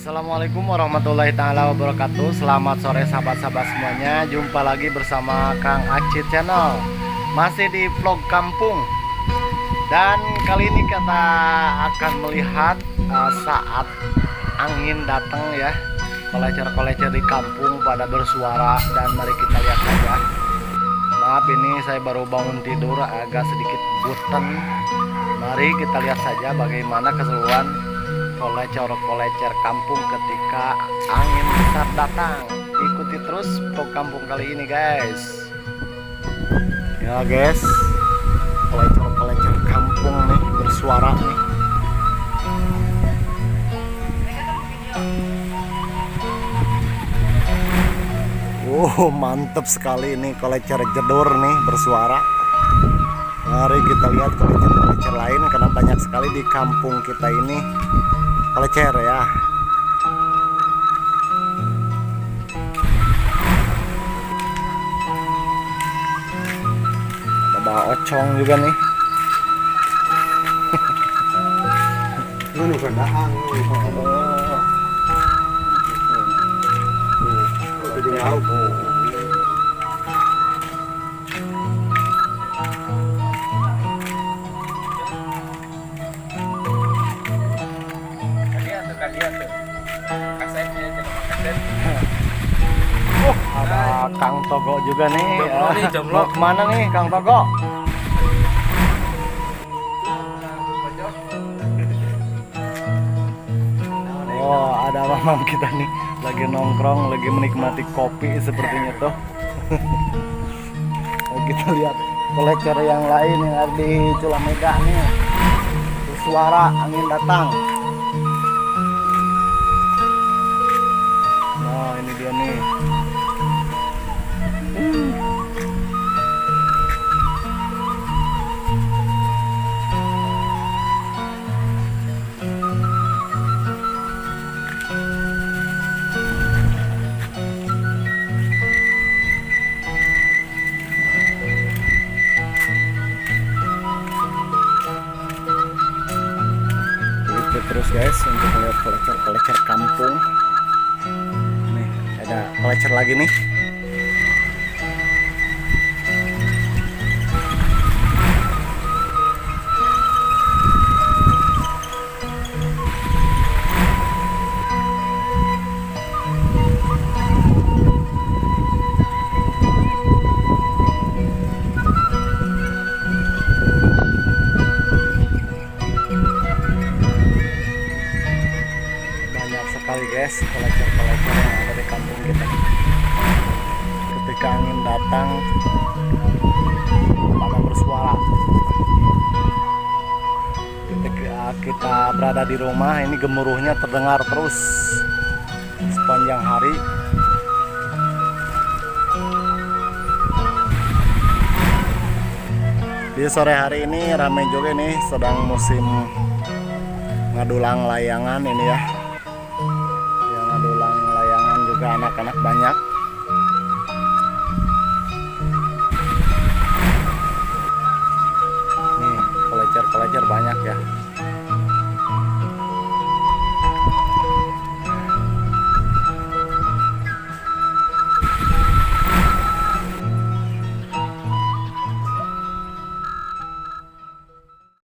Assalamualaikum warahmatullahi taala wabarakatuh. Selamat sore sahabat-sahabat semuanya. Jumpa lagi bersama Kang Acit Channel. Masih di vlog kampung. Dan kali ini kita akan melihat saat angin datang ya. Kolecer-kolecer di kampung pada bersuara. Dan mari kita lihat saja. Maaf, ini saya baru bangun tidur, agak sedikit buten. Mari kita lihat saja bagaimana keseruan kolecer-kolecer kampung ketika angin besar datang. Ikuti terus vlog kampung kali ini guys. Ya guys, kolecer-kolecer kampung nih bersuara nih. Mantep sekali ini kolecer jedur nih bersuara. Mari kita lihat kolecer-kolecer lain karena banyak sekali di kampung kita ini kolecer ya. Ada bawa ocong juga nih. Ini kendaraan. Ada Kang Togo juga nih. Jomblo. Mau kemana nih Kang Togo? Oh, ada mamam kita nih lagi nongkrong, lagi menikmati kopi sepertinya tuh. Kita lihat kolecer yang lain yang ada di Culamega nih. Suara angin datang. Nah, ini dia nih. Terus guys untuk melihat kolecer kampung. Nih ada kolecer lagi nih. Sekali guys kolecer-kolecer yang ada di kampung kita. Ketika angin datang pada bersuara. Ketika kita berada di rumah ini gemuruhnya terdengar terus sepanjang hari. Di sore hari ini ramai juga nih, sedang musim ngadulang layangan ini ya. Ngadulang layangan juga anak-anak banyak.